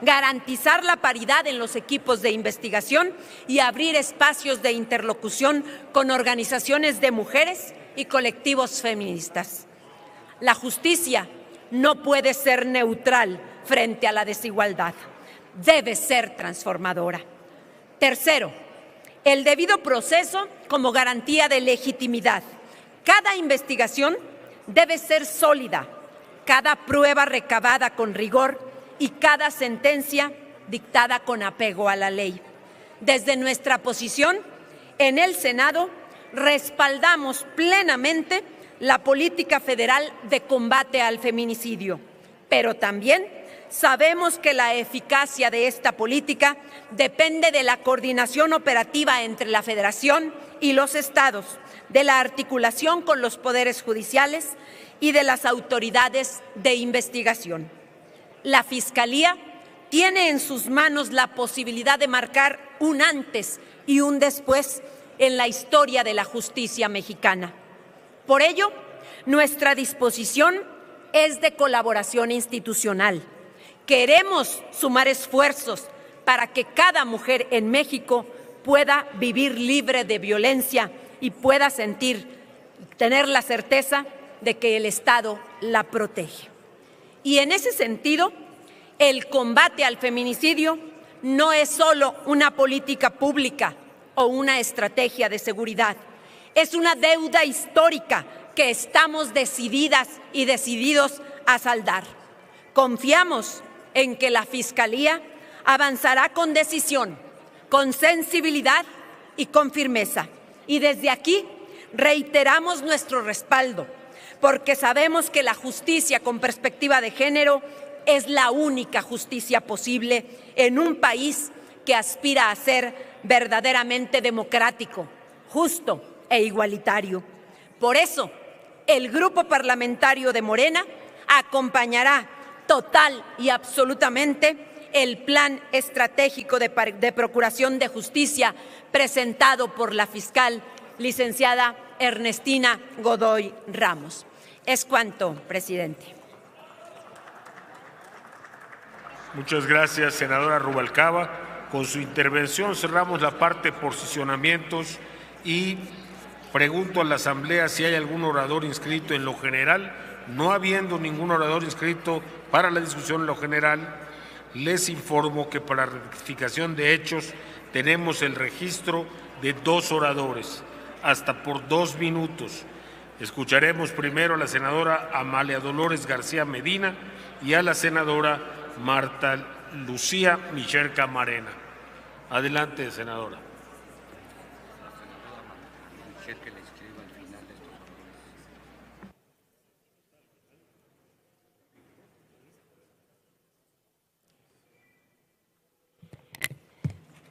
garantizar la paridad en los equipos de investigación y abrir espacios de interlocución con organizaciones de mujeres y colectivos feministas. La justicia no puede ser neutral frente a la desigualdad, debe ser transformadora. Tercero, el debido proceso como garantía de legitimidad. Cada investigación debe ser sólida, cada prueba recabada con rigor y cada sentencia dictada con apego a la ley. Desde nuestra posición en el Senado, respaldamos plenamente la política federal de combate al feminicidio, pero también sabemos que la eficacia de esta política depende de la coordinación operativa entre la Federación y los estados, de la articulación con los poderes judiciales y de las autoridades de investigación. La Fiscalía tiene en sus manos la posibilidad de marcar un antes y un después en la historia de la justicia mexicana. Por ello, nuestra disposición es de colaboración institucional. Queremos sumar esfuerzos para que cada mujer en México pueda vivir libre de violencia y pueda tener la certeza de que el Estado la protege. Y en ese sentido, el combate al feminicidio no es solo una política pública o una estrategia de seguridad, es una deuda histórica que estamos decididas y decididos a saldar. Confiamos en que la Fiscalía avanzará con decisión, con sensibilidad y con firmeza. Y desde aquí reiteramos nuestro respaldo, porque sabemos que la justicia con perspectiva de género es la única justicia posible en un país que aspira a ser verdaderamente democrático, justo e igualitario. Por eso, el Grupo Parlamentario de Morena acompañará total y absolutamente el Plan Estratégico de Procuración de Justicia presentado por la fiscal licenciada Ernestina Godoy Ramos. Es cuanto, presidente. Muchas gracias, senadora Rubalcaba. Con su intervención cerramos la parte de posicionamientos y pregunto a la Asamblea si hay algún orador inscrito en lo general. No habiendo ningún orador inscrito para la discusión en lo general, les informo que para rectificación de hechos tenemos el registro de 2 oradores, hasta por 2 minutos. Escucharemos primero a la senadora Amalia Dolores García Medina y a la senadora Marta Lucía Michel Camarena. Adelante, senadora.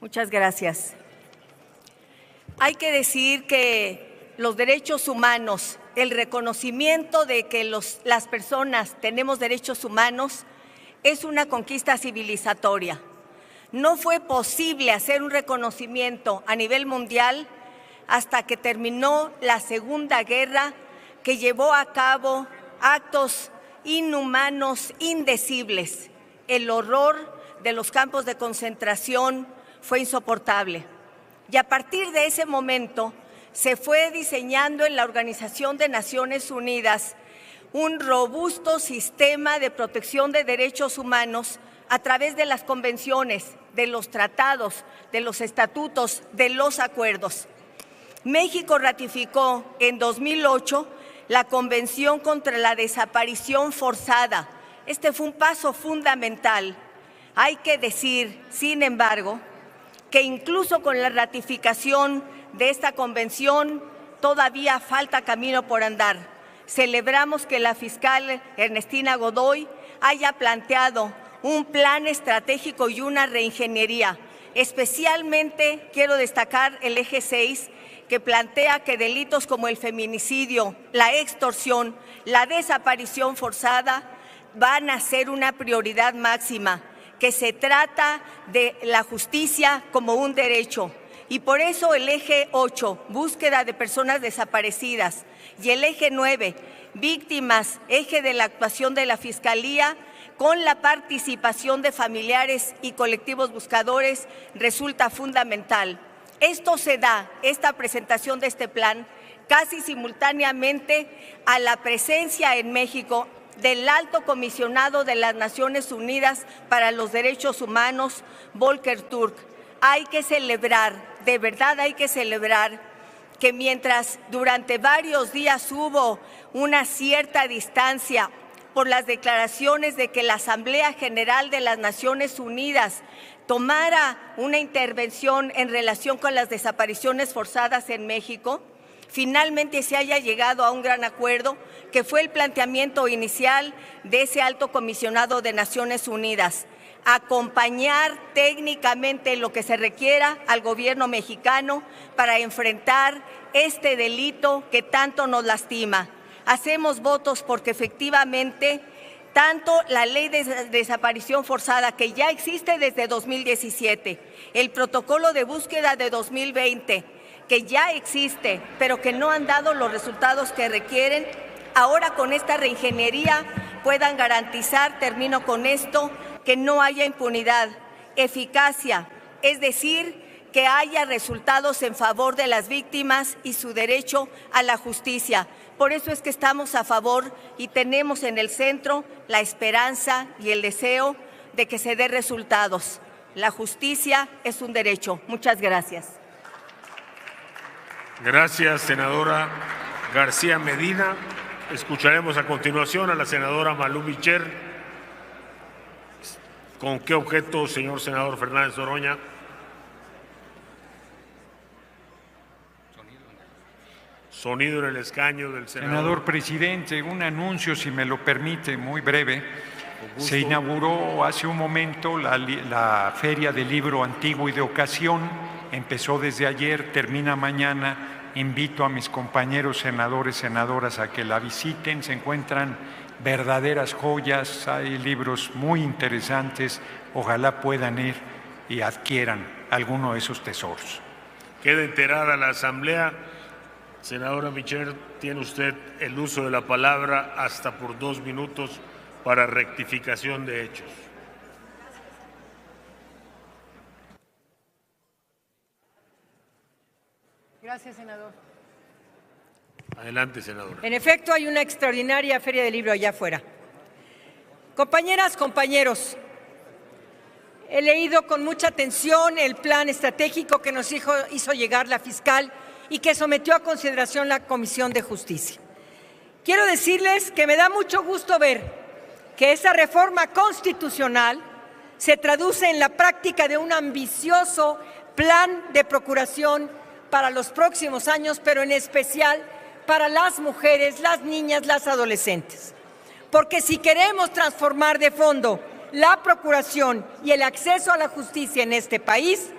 Muchas gracias. Hay que decir que los derechos humanos, el reconocimiento de que las personas tenemos derechos humanos es una conquista civilizatoria. No fue posible hacer un reconocimiento a nivel mundial hasta que terminó la Segunda Guerra, que llevó a cabo actos inhumanos, indecibles. El horror de los campos de concentración fue insoportable. Y a partir de ese momento, se fue diseñando en la Organización de Naciones Unidas un robusto sistema de protección de derechos humanos a través de las convenciones, de los tratados, de los estatutos, de los acuerdos. México ratificó en 2008 la Convención contra la Desaparición Forzada. Este fue un paso fundamental. Hay que decir, sin embargo, que incluso con la ratificación de esta convención todavía falta camino por andar. Celebramos que la fiscal Ernestina Godoy haya planteado un plan estratégico y una reingeniería. Especialmente quiero destacar el eje 6, que plantea que delitos como el feminicidio, la extorsión, la desaparición forzada van a ser una prioridad máxima, que se trata de la justicia como un derecho. Y por eso el eje 8, búsqueda de personas desaparecidas, y el eje 9, víctimas, eje de la actuación de la Fiscalía, con la participación de familiares y colectivos buscadores, resulta fundamental. Esto se da, esta presentación de este plan, casi simultáneamente a la presencia en México del Alto Comisionado de las Naciones Unidas para los Derechos Humanos, Volker Turk. Hay que celebrar, de verdad hay que celebrar, que mientras durante varios días hubo una cierta distancia por las declaraciones de que la Asamblea General de las Naciones Unidas tomara una intervención en relación con las desapariciones forzadas en México, finalmente se haya llegado a un gran acuerdo, que fue el planteamiento inicial de ese Alto Comisionado de Naciones Unidas: acompañar técnicamente lo que se requiera al gobierno mexicano para enfrentar este delito que tanto nos lastima. Hacemos votos porque efectivamente tanto la ley de desaparición forzada, que ya existe desde 2017, el protocolo de búsqueda de 2020, que ya existe, pero que no han dado los resultados que requieren, ahora con esta reingeniería puedan garantizar, termino con esto, que no haya impunidad, eficacia, es decir, que haya resultados en favor de las víctimas y su derecho a la justicia. Por eso es que estamos a favor y tenemos en el centro la esperanza y el deseo de que se dé resultados. La justicia es un derecho. Muchas gracias. Gracias, senadora García Medina. Escucharemos a continuación a la senadora Malú Micher. ¿Con qué objeto, señor senador Fernández Oroña? Sonido en el escaño del senador. Senador presidente, un anuncio, si me lo permite, muy breve. Se inauguró hace un momento la Feria del Libro Antiguo y de Ocasión. Empezó desde ayer, termina mañana. Invito a mis compañeros senadores, senadoras a que la visiten. Se encuentran verdaderas joyas, hay libros muy interesantes. Ojalá puedan ir y adquieran alguno de esos tesoros. Queda enterada la Asamblea. Senadora Micher, tiene usted el uso de la palabra hasta por 2 minutos para rectificación de hechos. Gracias, senador. Adelante, senadora. En efecto, hay una extraordinaria Feria del Libro allá afuera. Compañeras, compañeros, he leído con mucha atención el plan estratégico que nos hizo llegar la fiscal y que sometió a consideración la Comisión de Justicia. Quiero decirles que me da mucho gusto ver que esa reforma constitucional se traduce en la práctica de un ambicioso plan de procuración para los próximos años, pero en especial para las mujeres, las niñas, las adolescentes. Porque si queremos transformar de fondo la procuración y el acceso a la justicia en este país,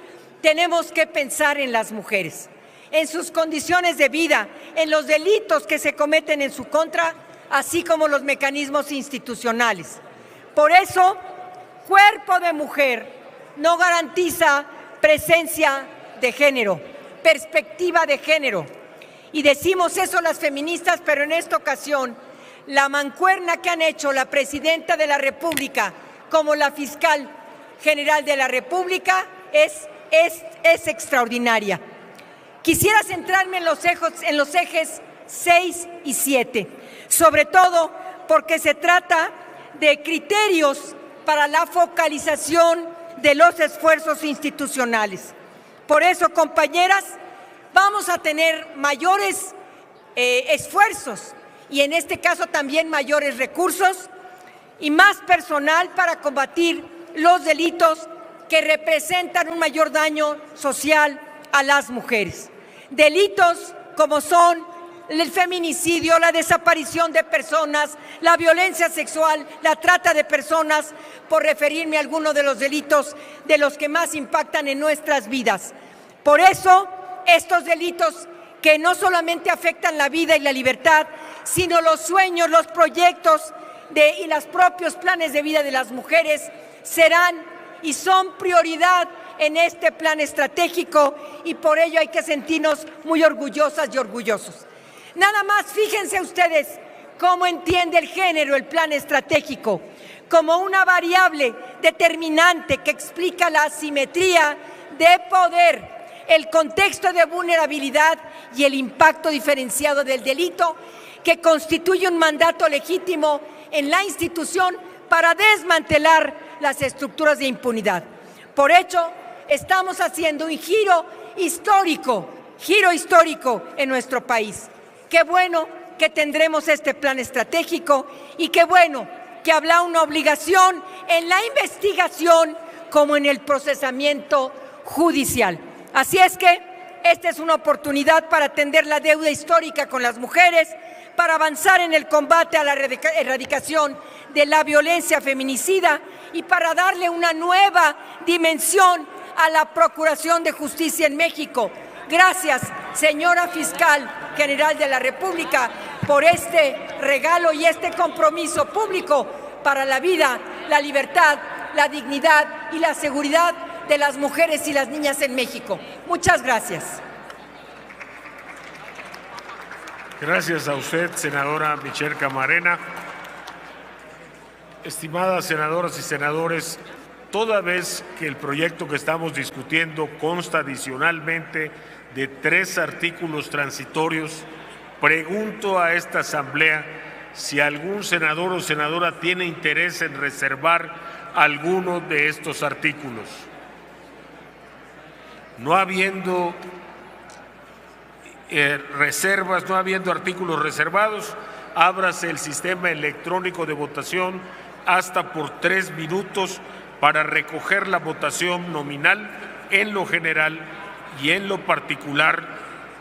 tenemos que pensar en las mujeres, en sus condiciones de vida, en los delitos que se cometen en su contra, así como los mecanismos institucionales. Por eso, cuerpo de mujer no garantiza presencia de género, perspectiva de género. Y decimos eso las feministas, pero en esta ocasión, la mancuerna que han hecho la Presidenta de la República como la Fiscal General de la República es extraordinaria. Quisiera centrarme en los ejes 6 y 7, sobre todo porque se trata de criterios para la focalización de los esfuerzos institucionales. Por eso, compañeras, vamos a tener mayores esfuerzos y en este caso también mayores recursos y más personal para combatir los delitos que representan un mayor daño social a las mujeres. Delitos como son el feminicidio, la desaparición de personas, la violencia sexual, la trata de personas, por referirme a algunos de los delitos de los que más impactan en nuestras vidas. Por eso, estos delitos que no solamente afectan la vida y la libertad, sino los sueños, los proyectos y los propios planes de vida de las mujeres serán y son prioridad en este plan estratégico y por ello hay que sentirnos muy orgullosas y orgullosos. Nada más fíjense ustedes cómo entiende el género el plan estratégico como una variable determinante que explica la asimetría de poder, el contexto de vulnerabilidad y el impacto diferenciado del delito que constituye un mandato legítimo en la institución para desmantelar las estructuras de impunidad. Por ello, estamos haciendo un giro histórico en nuestro país. Qué bueno que tendremos este plan estratégico y qué bueno que habrá una obligación en la investigación como en el procesamiento judicial. Así es que esta es una oportunidad para atender la deuda histórica con las mujeres, para avanzar en el combate a la erradicación de la violencia feminicida y para darle una nueva dimensión a la Procuración de Justicia en México. Gracias, señora Fiscal General de la República, por este regalo y este compromiso público para la vida, la libertad, la dignidad y la seguridad de las mujeres y las niñas en México. Muchas gracias. Gracias a usted, senadora Michelle Camarena. Estimadas senadoras y senadores, toda vez que el proyecto que estamos discutiendo consta adicionalmente de 3 artículos transitorios, pregunto a esta Asamblea si algún senador o senadora tiene interés en reservar alguno de estos artículos. No habiendo reservas, no habiendo artículos reservados, ábrase el sistema electrónico de votación hasta por 3 minutos para recoger la votación nominal en lo general y en lo particular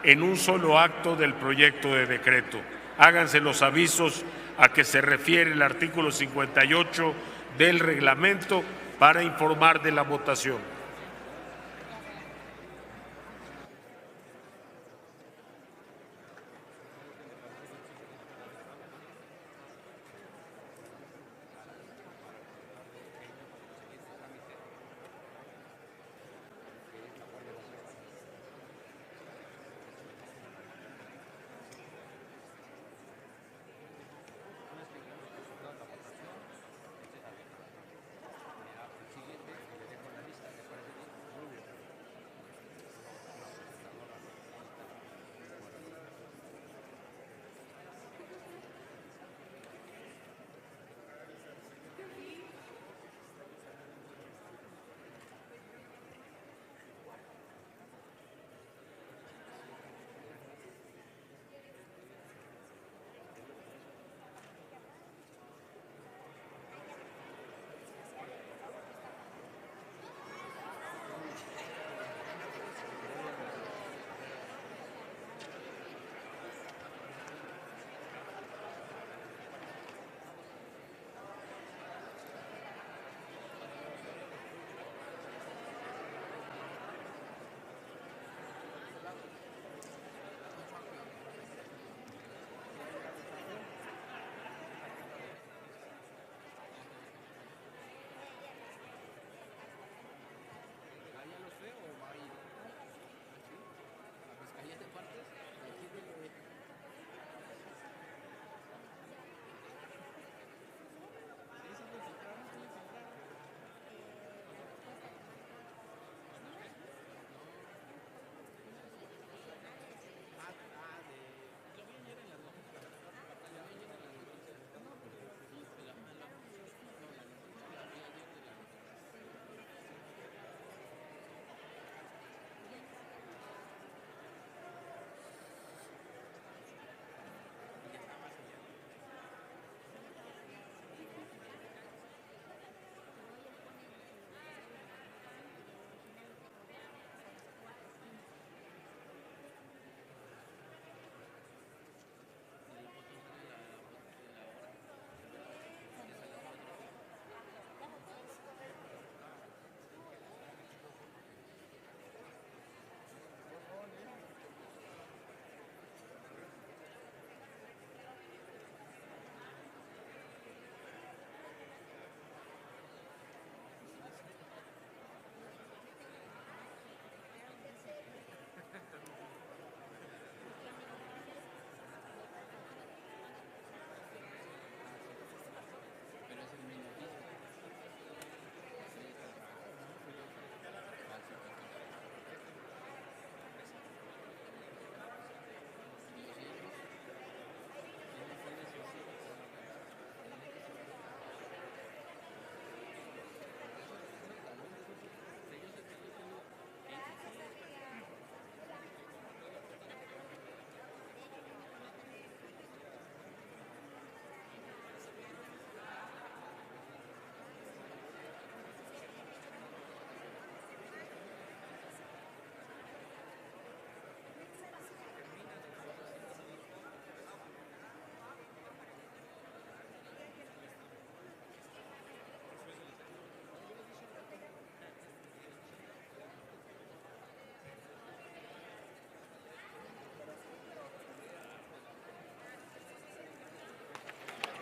en un solo acto del proyecto de decreto. Háganse los avisos a que se refiere el artículo 58 del reglamento para informar de la votación.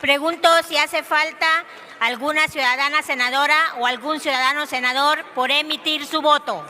Pregunto si hace falta alguna ciudadana senadora o algún ciudadano senador por emitir su voto.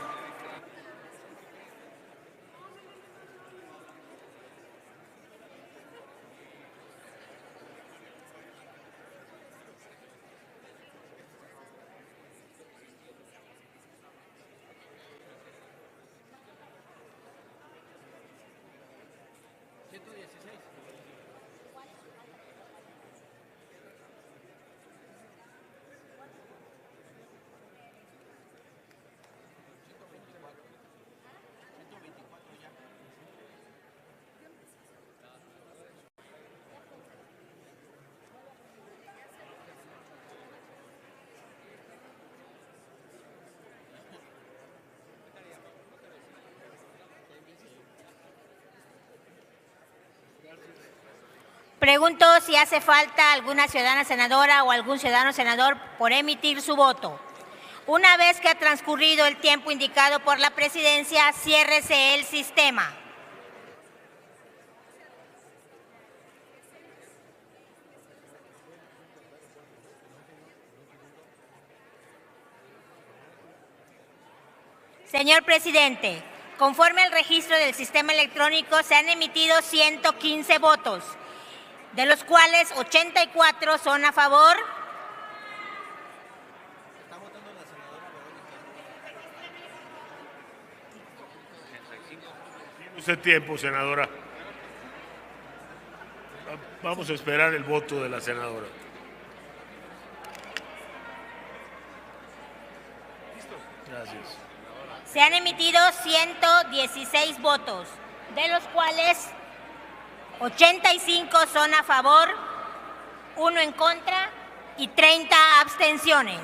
Pregunto si hace falta alguna ciudadana senadora o algún ciudadano senador por emitir su voto. Una vez que ha transcurrido el tiempo indicado por la presidencia, ciérrese el sistema. Señor presidente, conforme al registro del sistema electrónico, se han emitido 115 votos, de los cuales 84 son a favor. Usted tiempo, senadora. Vamos a esperar el voto de la senadora. Gracias. Se han emitido 116 votos, de los cuales 85 son a favor, 1 en contra y 30 abstenciones.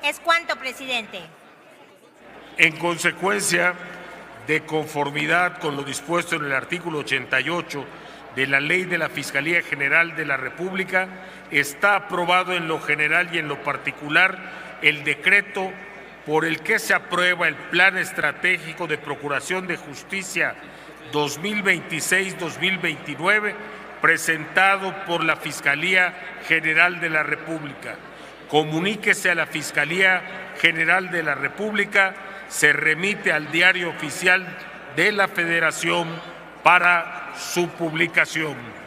¿Es cuánto, presidente? En consecuencia, de conformidad con lo dispuesto en el artículo 88 de la Ley de la Fiscalía General de la República, está aprobado en lo general y en lo particular el decreto por el que se aprueba el Plan Estratégico de Procuración de Justicia 2026-2029, presentado por la Fiscalía General de la República. Comuníquese a la Fiscalía General de la República, se remite al Diario Oficial de la Federación para su publicación.